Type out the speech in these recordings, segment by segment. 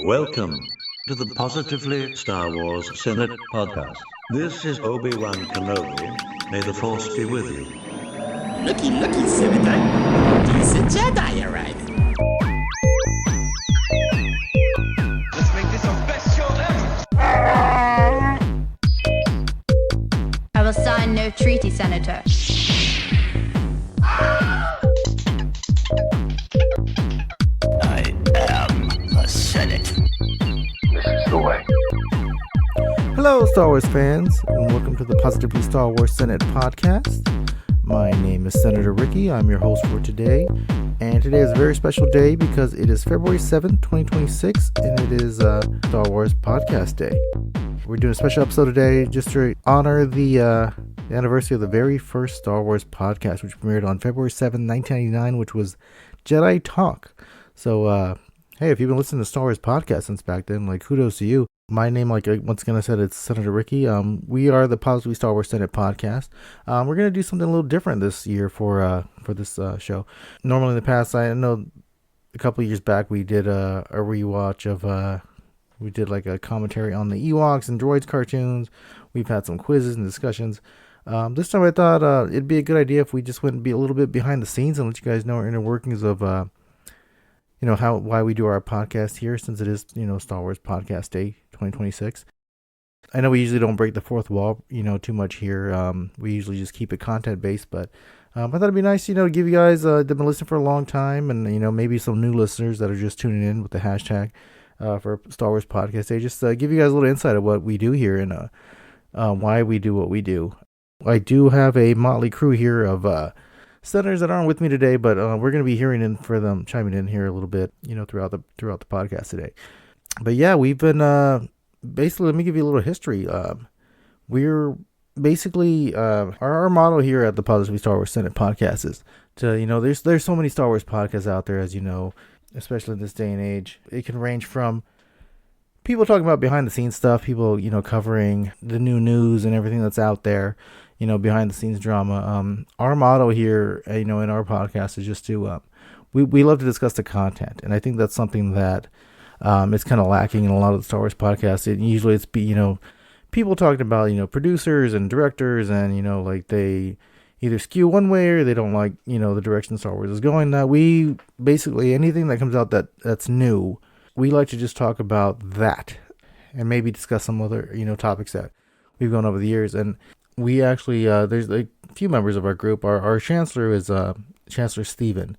Welcome to the Positively Star Wars Senate podcast. This is Obi-Wan Kenobi. May the Force be with you. Looky, Senator. Decent Jedi arriving. Let's make this our best show ever! I will sign no treaty, Senator. I am the Senate. This is the way. Hello, Star Wars fans, and welcome to the Positively Star Wars Senate podcast. My name is Senator Ricky. I'm your host for today, and today is a very special day because it is February 7th, 2026, and it is Star Wars Podcast Day. We're doing a special episode today just to honor the anniversary of the very first Star Wars podcast, which premiered on February 7th, 1999, which was Jedi Talk. So, hey, if you've been listening to Star Wars podcast since back then, kudos to you. My name, once again I said, it's Senator Ricky. We are the Positively Star Wars Senate podcast. We're going to do something a little different this year for this show. Normally in the past, I know a couple of years back we did a rewatch of, we did a commentary on the Ewoks and Droids cartoons. We've had some quizzes and discussions. This time I thought it'd be a good idea if we just went and be a little bit behind the scenes and let you guys know our inner workings of why we do our podcast here, since it is, Star Wars Podcast Day 2026. I know we usually don't break the fourth wall, too much here. We usually just keep it content based, but I thought it'd be nice, to give you guys that have been listening for a long time, and maybe some new listeners that are just tuning in with the hashtag for Star Wars Podcast Day, just give you guys a little insight of what we do here and why we do what we do. I do have a motley crew here of senators that aren't with me today, but we're going to be hearing in for them chiming in here a little bit, throughout the podcast today. But yeah, we've been basically, let me give you a little history. We're basically our motto here at the Positively Star Wars Senate podcast is to there's so many Star Wars podcasts out there, as you know, especially in this day and age. It can range from people talking about behind the scenes stuff, people covering the new news and everything that's out there, behind the scenes drama. Our motto here, in our podcast is just to we love to discuss the content, and I think that's something that it's kind of lacking in a lot of the Star Wars podcasts. Usually it's people talking about producers and directors, and they either skew one way or they don't like the direction Star Wars is going. That we basically, anything that comes out that's new, we like to just talk about that and maybe discuss some other topics that we've gone over the years. And we actually there's a few members of our group. Our chancellor is Chancellor Stephen,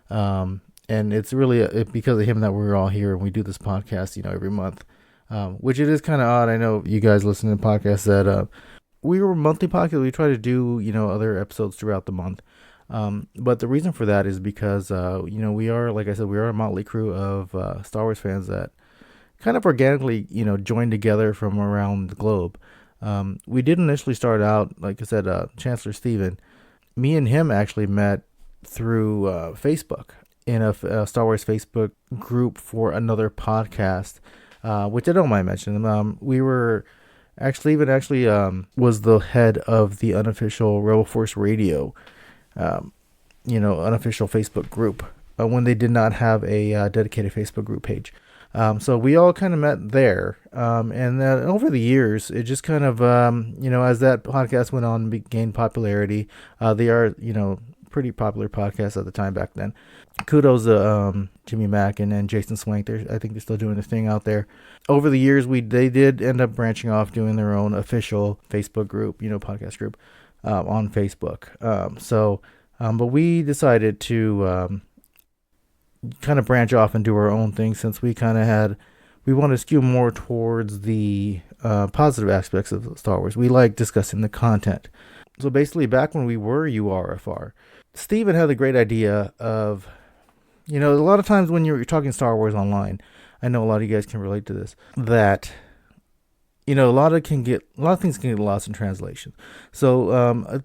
and it's really because of him that we're all here and we do this podcast every month, which it is kind of odd. I know you guys listen to podcasts that we were a monthly podcast. We try to do other episodes throughout the month, but the reason for that is because we are, like I said, we are a motley crew of Star Wars fans that kind of organically joined together from around the globe. We did initially start out, like I said, Chancellor Stephen. Me and him actually met through Facebook in a Star Wars Facebook group for another podcast, which I don't mind mentioning. We were actually was the head of the unofficial Rebel Force Radio, unofficial Facebook group when they did not have a dedicated Facebook group page. So we all kind of met there, and then over the years, it just kind of, as that podcast went on and gained popularity, they are, pretty popular podcasts at the time back then. Kudos to Jimmy Mack and Jason Swank. I think they're still doing their thing out there. Over the years, they did end up branching off, doing their own official Facebook group, podcast group on Facebook. But we decided to kind of branch off and do our own thing, since we want to skew more towards the positive aspects of Star Wars. We like discussing the content. So basically, back when we were URFR, Steven had the great idea of, a lot of times when you're talking Star Wars online, I know a lot of you guys can relate to this, that a lot of things can get lost in translation. So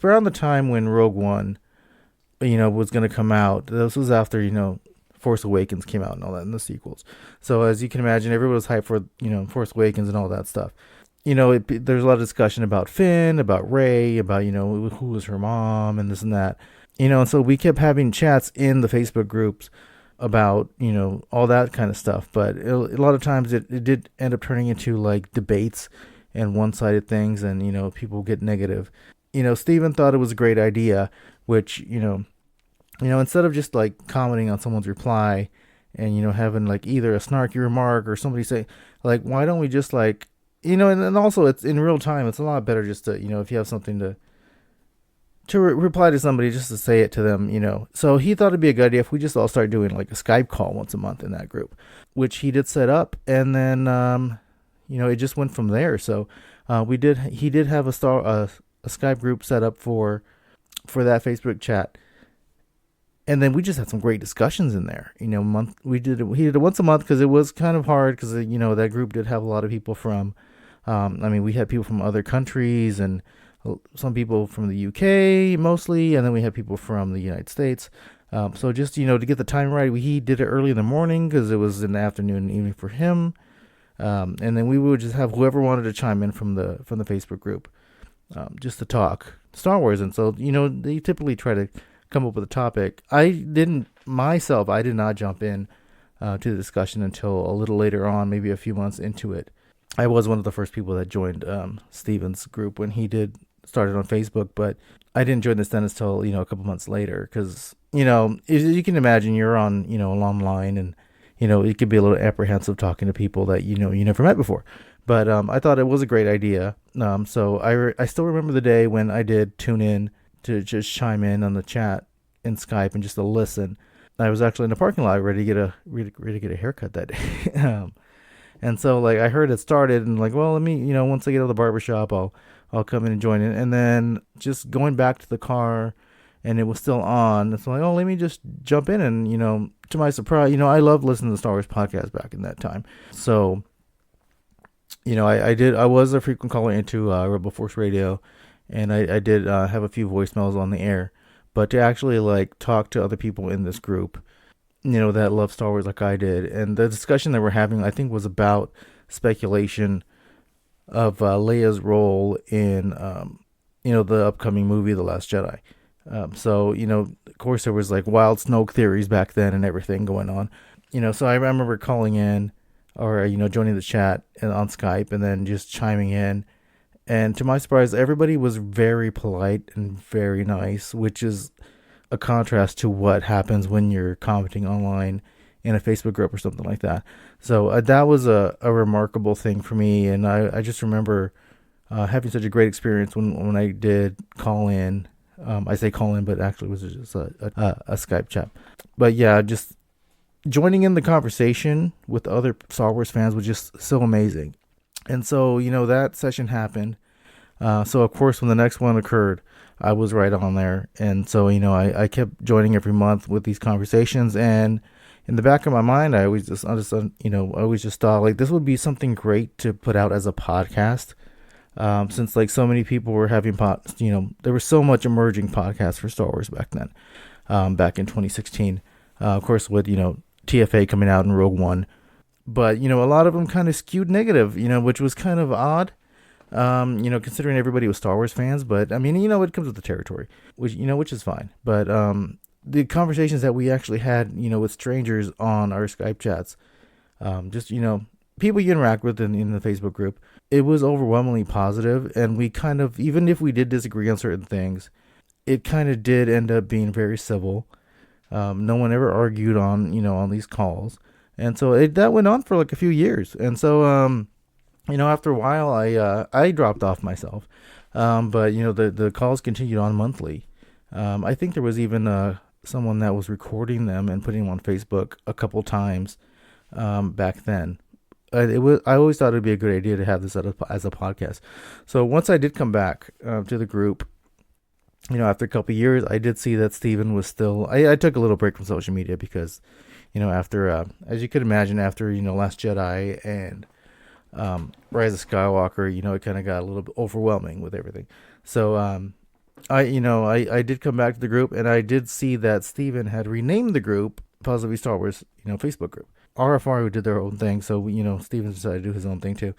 around the time when Rogue One was going to come out, this was after Force Awakens came out and all that, and the sequels. So as you can imagine, everybody was hyped for Force Awakens and all that stuff. There's a lot of discussion about Finn, about Rey, about who was her mom and this and that. And so we kept having chats in the Facebook groups about, all that kind of stuff. But a lot of times it did end up turning into like debates and one-sided things, and, people get negative. Steven thought it was a great idea, which, instead of just like commenting on someone's reply and, having like either a snarky remark or somebody say like, why don't we just like, and also it's in real time. It's a lot better just to, if you have something to reply to somebody, just to say it to them, So he thought it'd be a good idea if we just all start doing like a Skype call once a month in that group, which he did set up. And then, it just went from there. So he did have a Skype group set up for that Facebook chat. And then we just had some great discussions in there. He did it once a month because it was kind of hard because, that group did have a lot of people from, we had people from other countries and some people from the UK mostly, and then we had people from the United States. So just, to get the time right, he did it early in the morning because it was in the afternoon and evening for him. And then we would just have whoever wanted to chime in from the Facebook group, just to talk Star Wars. And so, they typically try to come up with a topic. I did not jump in to the discussion until a little later on, maybe a few months into it. I was one of the first people that joined Steven's group when he did started on Facebook, but I didn't join this then until, a couple months later because, you can imagine you're on, online and, it could be a little apprehensive talking to people that, you never met before. But I thought it was a great idea. So I still remember the day when I did tune in to just chime in on the chat in Skype and just to listen. I was actually in the parking lot ready to get a haircut that day. And so like I heard it started and like, well, let me, once I get out of the barbershop, I'll come in and join it. And then just going back to the car and it was still on. It's like, oh, let me just jump in. And, to my surprise, I loved listening to the Star Wars podcast back in that time. So, I was a frequent caller into Rebel Force Radio, and I did have a few voicemails on the air. But to actually like talk to other people in this group, that love Star Wars like I did, and the discussion that we're having, I think, was about speculation of Leia's role in, the upcoming movie, The Last Jedi. So, of course, there was like wild Snoke theories back then and everything going on. So I remember calling in or, joining the chat and on Skype and then just chiming in. And to my surprise, everybody was very polite and very nice, which is a contrast to what happens when you're commenting online in a Facebook group or something like that. So that was a remarkable thing for me. And I just remember having such a great experience when I did call in. I say call in, but actually it was just a Skype chat. But yeah, just joining in the conversation with other Star Wars fans was just so amazing. And so, that session happened. So of course, when the next one occurred, I was right on there. And so, I kept joining every month with these conversations. And in the back of my mind, I always just thought like this would be something great to put out as a podcast. Since like so many people were having there was so much emerging podcasts for Star Wars back then, back in 2016, of course, with, TFA coming out in Rogue One, but, a lot of them kind of skewed negative, which was kind of odd, considering everybody was Star Wars fans, but I mean, it comes with the territory, which is fine. But, the conversations that we actually had, with strangers on our Skype chats, just, people you interact with in the Facebook group, it was overwhelmingly positive, and we kind of, even if we did disagree on certain things, it kind of did end up being very civil. No one ever argued on, on these calls, and so that went on for like a few years, and so, after a while, I dropped off myself, but the calls continued on monthly. I think there was even someone that was recording them and putting them on Facebook a couple times back then. I always thought it'd be a good idea to have this as a podcast. So once I did come back to the group, after a couple of years, I did see that Steven was still. I took a little break from social media because, after as you could imagine, after Last Jedi and Rise of Skywalker, it kind of got a little bit overwhelming with everything. So I did come back to the group, and I did see that Steven had renamed the group Positively Star Wars, Facebook group. RFR did their own thing, so Steven decided to do his own thing too.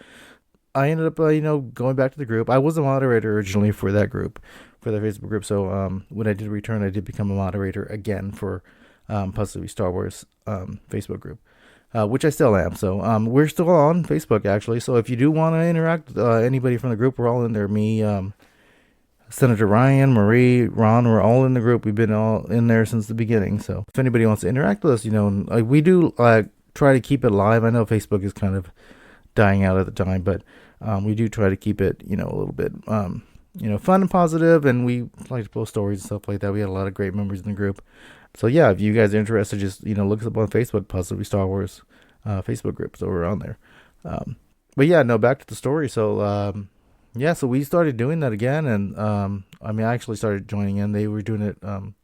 I ended up going back to the group. I was a moderator originally for that group, for the Facebook group. So when I did return, I did become a moderator again for Possibly Star Wars Facebook group, which I still am. So we're still on Facebook, actually. So if you do want to interact with anybody from the group, we're all in there. Me, Senator Ryan, Marie, Ron, we're all in the group. We've been all in there since the beginning. So if anybody wants to interact with us, like we do try to keep it live. I know Facebook is kind of dying out at the time, but we do try to keep it, a little bit, fun and positive, and we like to post stories and stuff like that. We had a lot of great members in the group. So yeah, if you guys are interested, just, look us up on Facebook, Possibly Star Wars Facebook group. So we're on there. But yeah, no, back to the story. So, so we started doing that again. And, I actually started joining in. They were doing it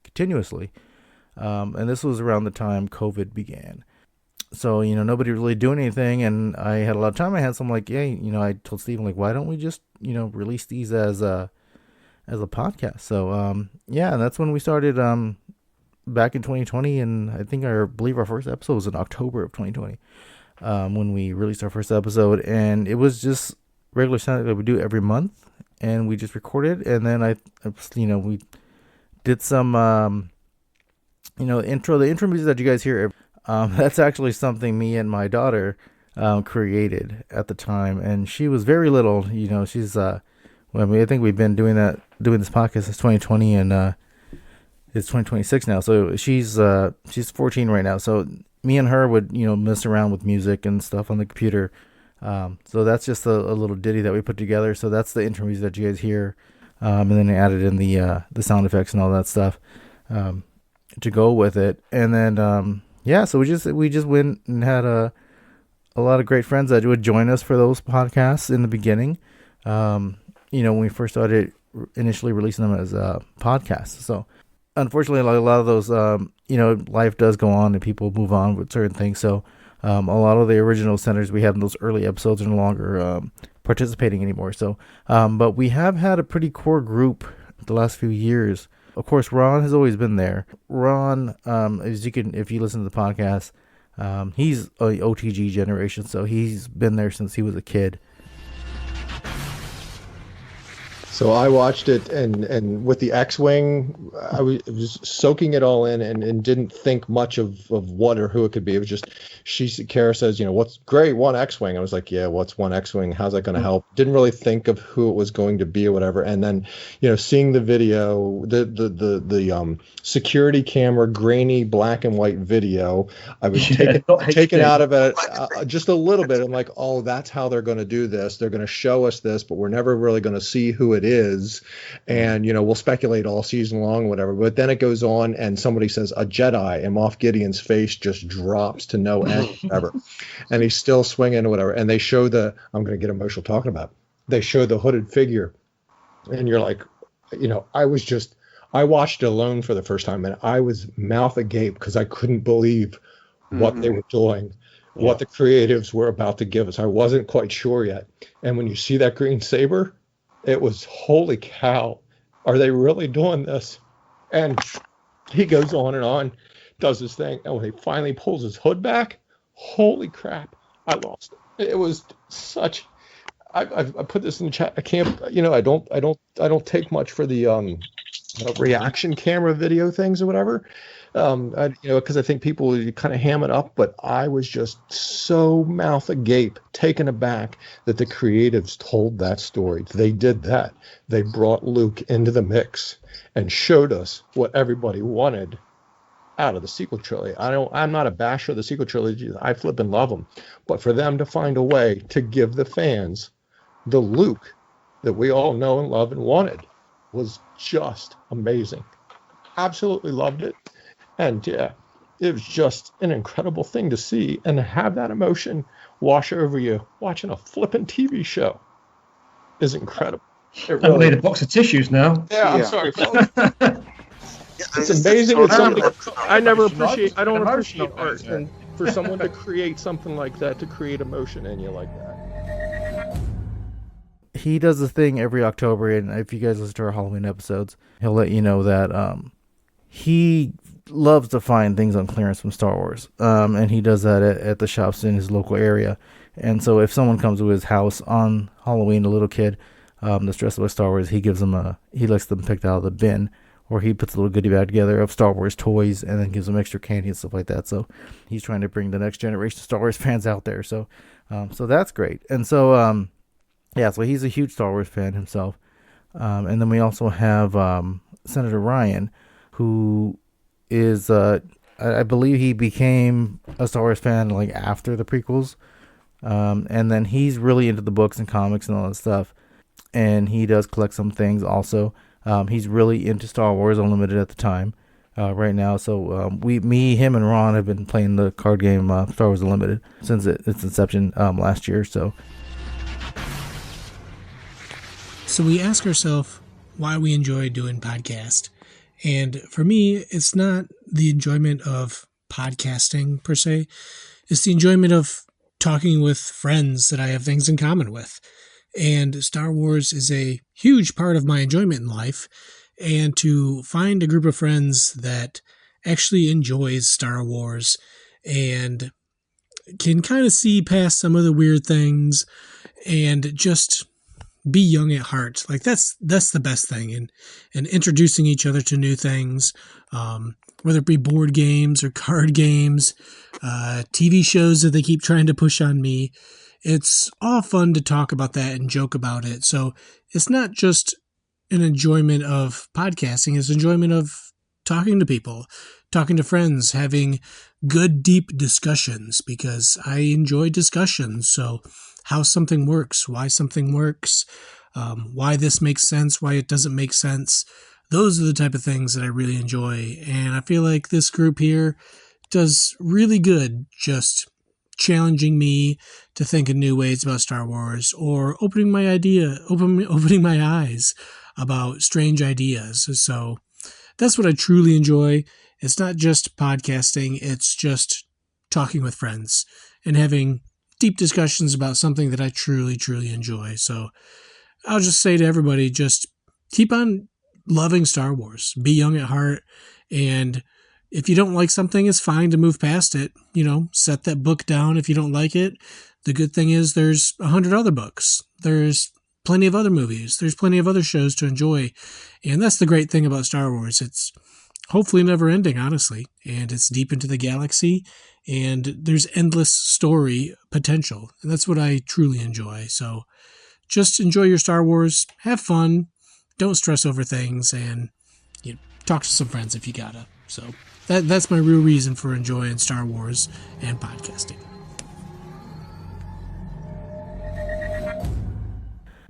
continuously. And this was around the time COVID began. So, nobody really doing anything. And I had a lot of time. I had some like, hey, I told Stephen, like, why don't we just, release these as a podcast? So, and that's when we started, back in 2020, and I believe our first episode was in October of 2020, when we released our first episode, and it was just regular sound that we do every month, and we just recorded, and then we did some, the intro music that you guys hear. That's actually something me and my daughter created at the time, and she was very little. She's I think we've been doing this podcast since 2020, and it's 2026 now, so she's 14 right now. So me and her would mess around with music and stuff on the computer. So that's just a little ditty that we put together. So that's the intro music that you guys hear, and then I added in the sound effects and all that stuff to go with it. And then so we just went and had a lot of great friends that would join us for those podcasts in the beginning. When we first started initially releasing them as podcasts. So unfortunately, a lot of those, life does go on and people move on with certain things. So a lot of the original centers we had in those early episodes are no longer participating anymore. So, but we have had a pretty core group the last few years. Of course, Ron has always been there. Ron, if you listen to the podcast, he's a OTG generation, so he's been there since he was a kid. So I watched it, and with the X-Wing, I was soaking it all in and didn't think much of what or who it could be. It was just, Kara says, what's great, one X-Wing. I was like, yeah, what's one X-Wing? How's that going to help? Didn't really think of who it was going to be or whatever. And then, seeing the video, the security camera, grainy black and white video, I was taken out of it just a little bit. I'm like, oh, that's how they're going to do this. They're going to show us this, but we're never really going to see who it is, and we'll speculate all season long, whatever. But then it goes on, and somebody says a Jedi, and Moff Gideon's face just drops to no end, whatever, and he's still swinging, or whatever. And they show I'm going to get emotional talking about it. They show the hooded figure, and you're like, I watched it alone for the first time, and I was mouth agape because I couldn't believe what they were doing. What the creatives were about to give us. I wasn't quite sure yet. And when you see that green saber, it was, holy cow, are they really doing this? And he goes on, does his thing. And when he finally pulls his hood back, holy crap, I lost it. It was such, I put this in the chat. I can't, I don't take much for the reaction camera video things or whatever. Because I think people kind of ham it up, but I was just so mouth agape, taken aback that the creatives told that story. They did that. They brought Luke into the mix and showed us what everybody wanted out of the sequel trilogy. I'm not a basher of the sequel trilogy. I flippin' love them, but for them to find a way to give the fans the Luke that we all know and love and wanted was just amazing. Absolutely loved it. And yeah, it was just an incredible thing to see and to have that emotion wash over you watching a flippin' TV show is incredible. I need a box of tissues now. Yeah, I'm sorry. It's amazing. I don't appreciate art, and for someone to create something like that, to create emotion in you like that. He does a thing every October, and if you guys listen to our Halloween episodes, he'll let you know that he loves to find things on clearance from Star Wars, and he does that at the shops in his local area. And so if someone comes to his house on Halloween, a little kid that's dressed like Star Wars, he lets them pick out of the bin or he puts a little goodie bag together of Star Wars toys and then gives them extra candy and stuff like that. So he's trying to bring the next generation of Star Wars fans out there. So so that's great. And so so he's a huge Star Wars fan himself. And then we also have Senator Ryan, who is I believe he became a Star Wars fan like after the prequels. And then he's really into the books and comics and all that stuff. And he does collect some things also. He's really into Star Wars Unlimited at the time right now. So him and Ron have been playing the card game Star Wars Unlimited since its inception last year. So we ask ourselves why we enjoy doing podcast. And for me, it's not the enjoyment of podcasting per se. It's the enjoyment of talking with friends that I have things in common with. And Star Wars is a huge part of my enjoyment in life. And to find a group of friends that actually enjoys Star Wars and can kind of see past some of the weird things and just be young at heart. Like that's the best thing. And introducing each other to new things, whether it be board games or card games, TV shows that they keep trying to push on me. It's all fun to talk about that and joke about it. So it's not just an enjoyment of podcasting. It's enjoyment of talking to people, talking to friends, having good, deep discussions, because I enjoy discussions. So how something works, why something works, why this makes sense, why it doesn't make sense. Those are the type of things that I really enjoy. And I feel like this group here does really good just challenging me to think in new ways about Star Wars, or opening my eyes about strange ideas. So that's what I truly enjoy. It's not just podcasting, it's just talking with friends and having deep discussions about something that I truly, truly enjoy. So I'll just say to everybody, just keep on loving Star Wars. Be young at heart. And if you don't like something, it's fine to move past it. Set that book down if you don't like it. The good thing is there's 100 other books. There's plenty of other movies. There's plenty of other shows to enjoy. And that's the great thing about Star Wars. It's hopefully never ending, honestly. And it's deep into the galaxy. And there's endless story potential. And that's what I truly enjoy. So just enjoy your Star Wars. Have fun. Don't stress over things. And talk to some friends if you gotta. So that's my real reason for enjoying Star Wars and podcasting.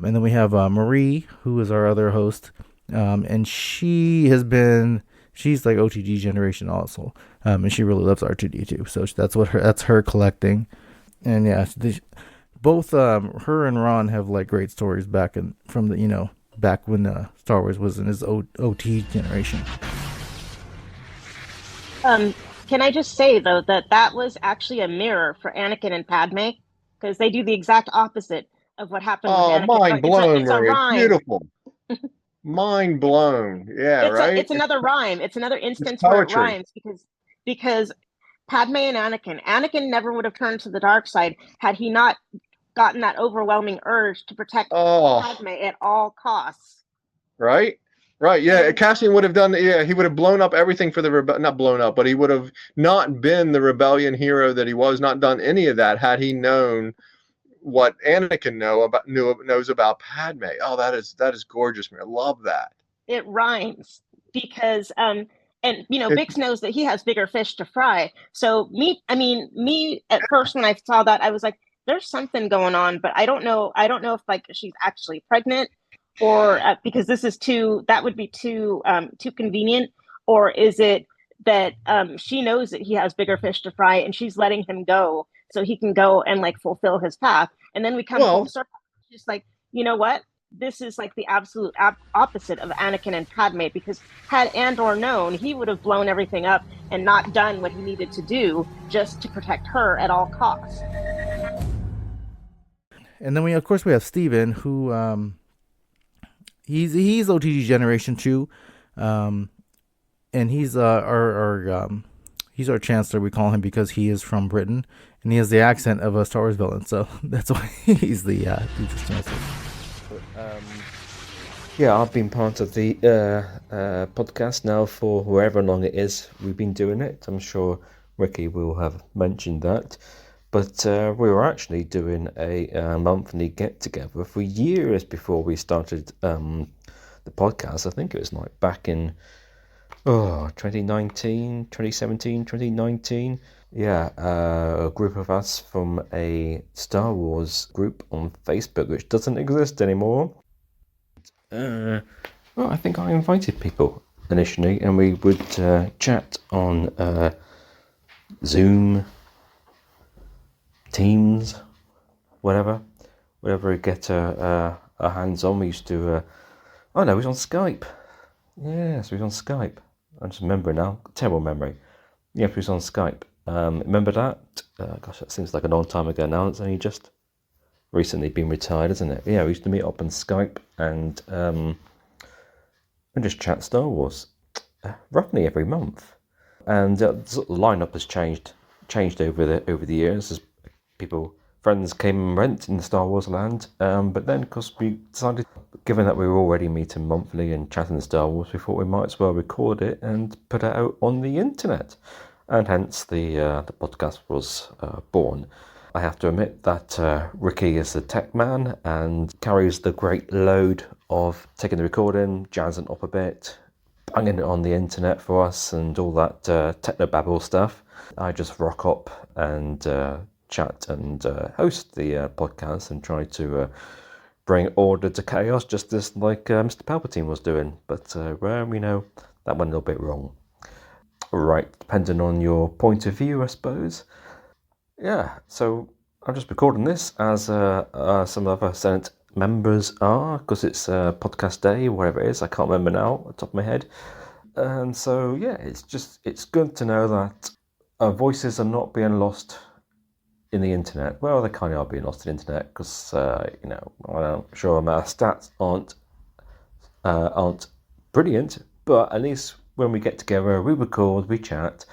And then we have Marie, who is our other host, and she's like OTG generation also, and she really loves R2D2. So that's her collecting, and yeah, both her and Ron have like great stories back when Star Wars was in his OT generation. Can I just say, though, that was actually a mirror for Anakin and Padme, because they do the exact opposite of what happened with Anakin. Mind blown, it's a Marie. rhyme. Beautiful. Mind blown. Yeah, right? It's another rhyme. It's another instance where it rhymes, because Padme and Anakin never would have turned to the dark side had he not gotten that overwhelming urge to protect Padme at all costs. Right? Right, yeah. Cassian would have done, he would have blown up everything for the not blown up, but he would have not been the rebellion hero that he was, not done any of that had he known what Anakin knows about Padme. Oh, that is gorgeous, man. I love that. It rhymes because Bix knows that he has bigger fish to fry. So me at first when I saw that, I was like, there's something going on, but I don't know if like she's actually pregnant, or because that would be too convenient, or is it that she knows that he has bigger fish to fry and she's letting him go so he can go and like fulfill his path. And then we come full circle. Just like, you know what? This is like the absolute opposite of Anakin and Padme, because had Andor known, he would have blown everything up and not done what he needed to do just to protect her at all costs. And then we have Steven, who he's OTG generation 2, and he's our chancellor. We call him because he is from Britain and he has the accent of a Star Wars villain, so that's why he's the chancellor. Yeah, I've been part of the podcast now for however long it is we've been doing it. I'm sure Ricky will have mentioned that. But we were actually doing a monthly get-together for years before we started the podcast. I think it was like back in 2019, 2017, 2019. Yeah, a group of us from a Star Wars group on Facebook, which doesn't exist anymore. Well, I think I invited people initially, and we would chat on Zoom, Teams, whatever we get our hands on. We used to. Oh no, it was on Skype. Yes, we was on Skype. I just remember now. Terrible memory. Yeah, it was on Skype. Remember that? Gosh, that seems like a long time ago now. It's only just recently been retired, isn't it? Yeah, we used to meet up on Skype and just chat Star Wars roughly every month. And the lineup has changed over the years as friends came and went in the Star Wars land. But then, because we decided, given that we were already meeting monthly and chatting Star Wars, we thought we might as well record it and put it out on the internet. And hence the podcast was born. I have to admit that Ricky is the tech man and carries the great load of taking the recording, jazzing it up a bit, banging it on the internet for us and all that technobabble stuff. I just rock up and chat and host the podcast and try to bring order to chaos, just as like Mr. Palpatine was doing. But we know that went a little bit wrong. Right, depending on your point of view, I suppose. Yeah, so I'm just recording this as some other Senate members are, because it's podcast day, whatever it is, I can't remember now off the top of my head. And so, yeah, it's good to know that our voices are not being lost in the internet. Well, they kind of are being lost in the internet, because, I'm sure our stats aren't brilliant, but at least when we get together, we record, we chat,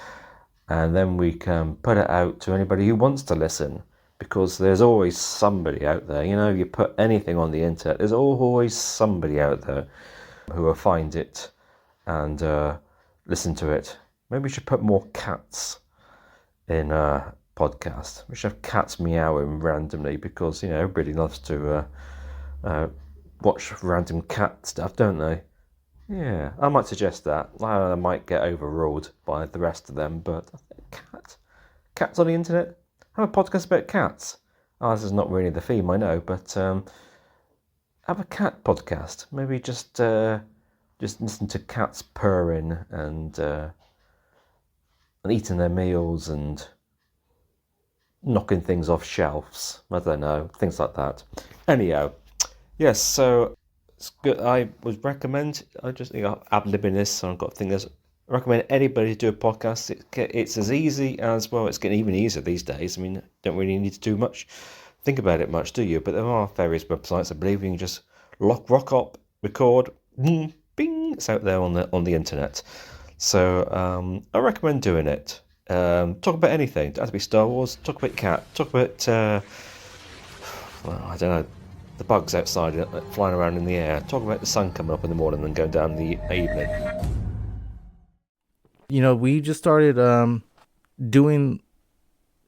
and then we can put it out to anybody who wants to listen, because there's always somebody out there. You put anything on the internet, there's always somebody out there who will find it and listen to it. Maybe we should put more cats in a podcast. We should have cats meowing randomly, because everybody loves to watch random cat stuff, don't they? Yeah, I might suggest that. I might get overruled by the rest of them, but cats on the internet? Have a podcast about cats. Ours is not really the theme, I know, but have a cat podcast. Maybe just listen to cats purring and eating their meals and knocking things off shelves. I don't know, things like that. Anyhow, yes, so it's good. I would recommend, I just think ad-libbing this, so I've got things. I recommend anybody do a podcast. It's as easy as, well, it's getting even easier these days. I mean, don't really need to do much, think about it much, do you? But there are various websites, I believe, you can just rock up, record, bing, it's out there on the internet. So I recommend doing it. Talk about anything. It has to be Star Wars. Talk about cat. Talk about I don't know, the bugs outside flying around in the air. Talk about the sun coming up in the morning and going down in the evening. We just started doing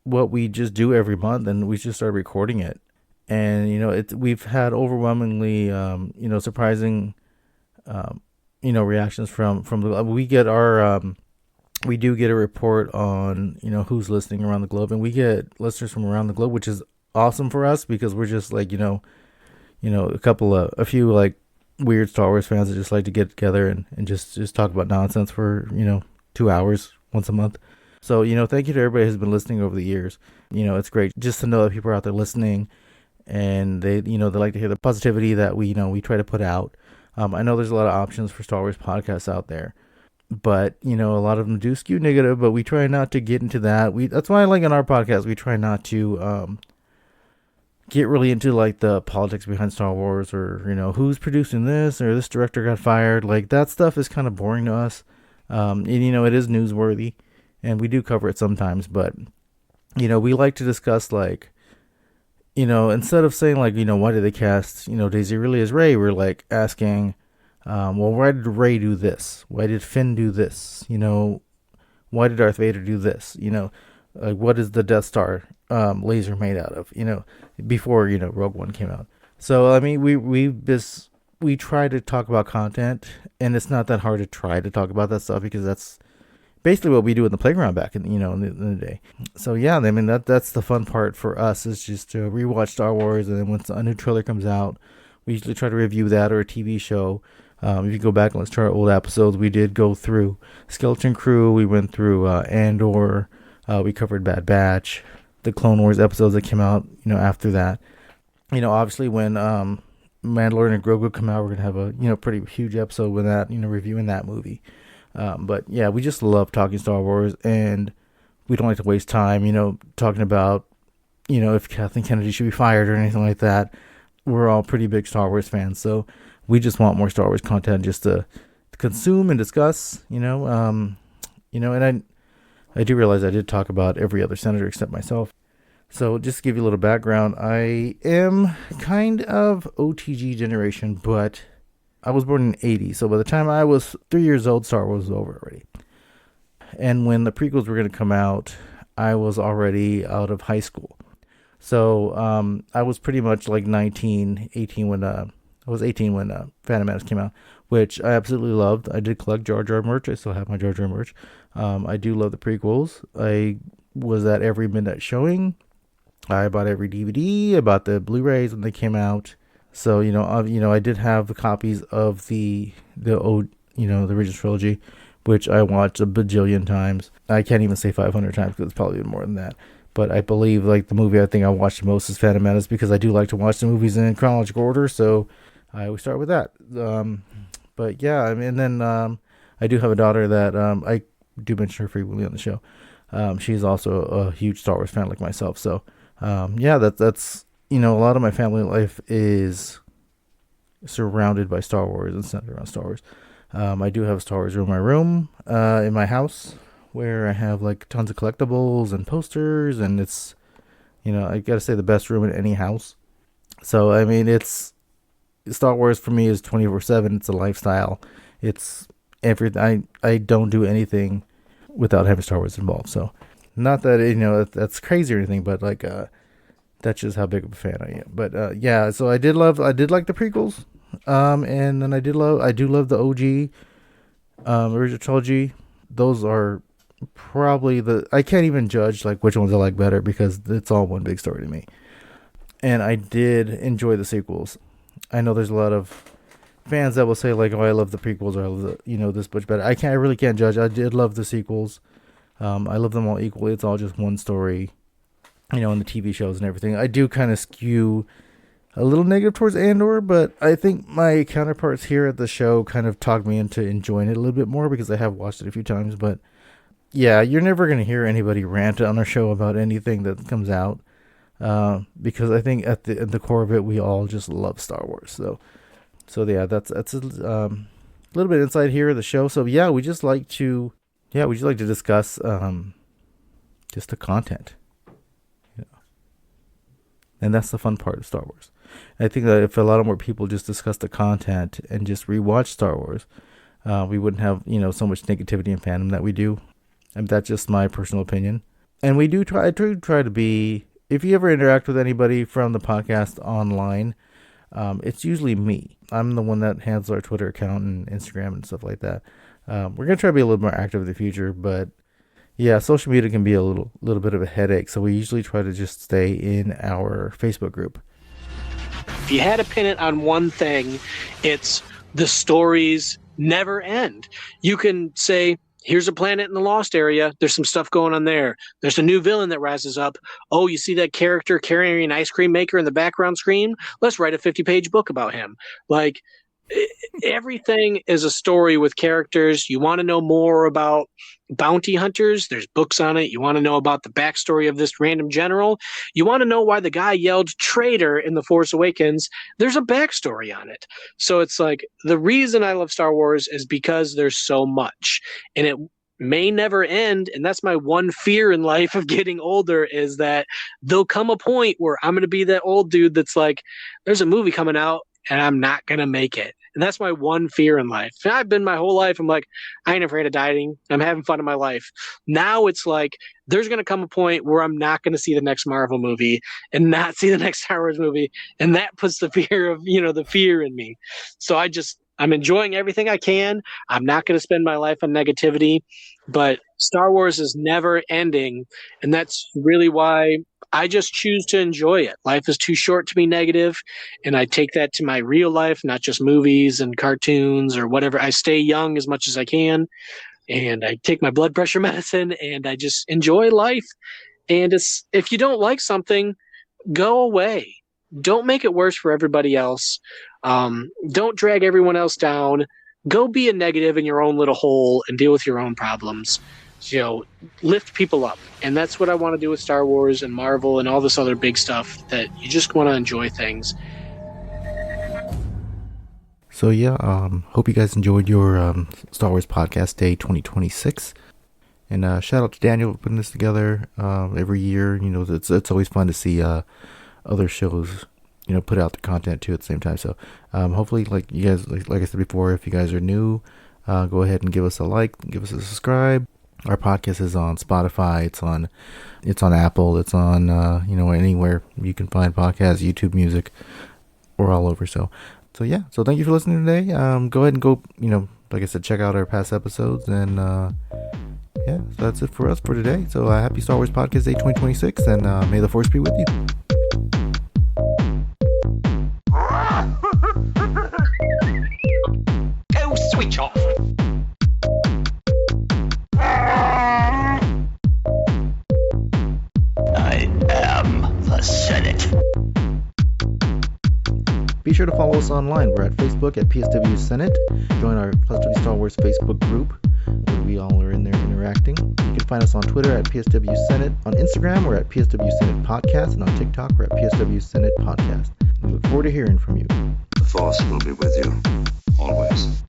what we just do every month, and we just started recording it. And we've had overwhelmingly surprising reactions from the. We get our we do get a report on who's listening around the globe, and we get listeners from around the globe, which is awesome for us, because we're just like a few like weird Star Wars fans that just like to get together and just talk about nonsense for 2 hours once a month. So thank you to everybody who's been listening over the years. It's great just to know that people are out there listening, and they they like to hear the positivity that we try to put out. I know there's a lot of options for Star Wars podcasts out there, but a lot of them do skew negative, but we try not to get into that. That's why, like, in our podcast, we try not to get really into like the politics behind Star Wars, or who's producing this, or this director got fired. Like, that stuff is kind of boring to us. And, it is newsworthy, and we do cover it sometimes, but we like to discuss, like, instead of saying, like, why did they cast Daisy Ridley as Rey, we're like asking, Well, why did Rey do this? Why did Finn do this? Why did Darth Vader do this? Like, what is the Death Star laser made out of? Before Rogue One came out. So I mean, we try to talk about content, and it's not that hard to try to talk about that stuff because that's basically what we do in the playground back in the day. So yeah, I mean that's the fun part for us is just to rewatch Star Wars, and then once a new trailer comes out, we usually try to review that or a TV show. If you go back and listen to our old episodes, we did go through Skeleton Crew, we went through Andor, we covered Bad Batch, the Clone Wars episodes that came out after that. Obviously when Mandalorian and Grogu come out, we're gonna have a pretty huge episode with that, reviewing that movie. But yeah, we just love talking Star Wars, and we don't like to waste time, talking about, if Kathleen Kennedy should be fired or anything like that. We're all pretty big Star Wars fans, so we just want more Star Wars content just to consume and discuss, and I do realize I did talk about every other senator except myself. So just to give you a little background, I am kind of OTG generation, but I was born in 80, so by the time I was 3 years old, Star Wars was over already. And when the prequels were going to come out, I was already out of high school. So I was pretty much like 18 when Phantom Menace came out, which I absolutely loved. I did collect Jar Jar merch. I still have my Jar Jar merch. I do love the prequels. I was at every midnight showing. I bought every DVD. I bought the Blu-rays when they came out. So I did have the copies of the original trilogy, which I watched a bajillion times. I can't even say 500 times because it's probably more than that. But I believe like the movie I think I watched the most is Phantom Menace because I do like to watch the movies in chronological order. So I always start with that. But yeah, I mean, and then I do have a daughter that I do mention her frequently on the show. She's also a huge Star Wars fan like myself. So yeah, that's a lot of my family life is surrounded by Star Wars and centered around Star Wars. I do have a Star Wars room in my room, in my house, where I have like tons of collectibles and posters, and it's, I gotta say the best room in any house. So, I mean, it's Star Wars for me is 24/7. It's a lifestyle. It's everything. I don't do anything without having Star Wars involved. So, not that, that's crazy or anything, but like, that's just how big of a fan I am. But, yeah, so I did like the prequels. And then I do love the OG, original trilogy. Those are probably I can't even judge like which ones I like better because it's all one big story to me. And I did enjoy the sequels. I know there's a lot of fans that will say like, oh, I love the prequels or I love the, this much better. I really can't judge. I did love the sequels. I love them all equally. It's all just one story, in the TV shows and everything. I do kind of skew a little negative towards Andor, but I think my counterparts here at the show kind of talked me into enjoying it a little bit more because I have watched it a few times. But yeah, you're never going to hear anybody rant on our show about anything that comes out, because I think at the core of it, we all just love Star Wars. So yeah, that's a little bit inside here of the show. So yeah, we just like to discuss just the content, and that's the fun part of Star Wars. I think that if a lot more people just discuss the content and just rewatch Star Wars, we wouldn't have, so much negativity and fandom that we do. And that's just my personal opinion. And we do try to be, if you ever interact with anybody from the podcast online, it's usually me. I'm the one that handles our Twitter account and Instagram and stuff like that. We're going to try to be a little more active in the future, but yeah, social media can be a little bit of a headache. So we usually try to just stay in our Facebook group. If you had to pin it on one thing, it's the stories never end. You can say, here's a planet in the Lost area. There's some stuff going on there. There's a new villain that rises up. Oh, you see that character carrying an ice cream maker in the background screen? Let's write a 50-page book about him. Like, everything is a story with characters. You want to know more about bounty hunters? There's books on it. You want to know about the backstory of this random general? You want to know why the guy yelled traitor in The Force Awakens? There's a backstory on it. So it's like, the reason I love Star Wars is because there's so much, and it may never end. And that's my one fear in life of getting older, is that there'll come a point where I'm going to be that old dude that's like, there's a movie coming out and I'm not going to make it. And that's my one fear in life. And I've been my whole life, I'm like, I ain't afraid of dying. I'm having fun in my life. Now it's like, there's going to come a point where I'm not going to see the next Marvel movie and not see the next Star Wars movie. And that puts the fear of, the fear in me. So I'm enjoying everything I can. I'm not going to spend my life on negativity, but Star Wars is never ending. And that's really why I just choose to enjoy it. Life is too short to be negative, and I take that to my real life, not just movies and cartoons or whatever. I stay young as much as I can, and I take my blood pressure medicine, and I just enjoy life. And if you don't like something, go away. Don't make it worse for everybody else. Don't drag everyone else down. Go be a negative in your own little hole and deal with your own problems. Lift people up. And that's what I want to do with Star Wars and Marvel and all this other big stuff, that you just want to enjoy things. So yeah, hope you guys enjoyed your Star Wars Podcast Day 2026. And shout out to Daniel for putting this together every year. It's always fun to see other shows, put out the content too at the same time. So hopefully, like you guys, like I said before, if you guys are new, go ahead and give us a like, give us a subscribe. Our podcast is on Spotify. It's on Apple. It's on anywhere you can find podcasts, YouTube Music. We're all over. So yeah. So thank you for listening today. Go ahead and go. Like I said, check out our past episodes. And yeah, so that's it for us for today. So happy Star Wars Podcast Day 2026, and may the Force be with you. Go switch off. I am the Senate. Be sure to follow us online. We're at Facebook at PSW Senate. Join our PSW Star Wars Facebook group, where we all are in there interacting. You can find us on Twitter at PSW Senate. On Instagram, we're at PSW Senate Podcast. And on TikTok, we're at PSW Senate Podcast. We look forward to hearing from you. The Force will be with you, always.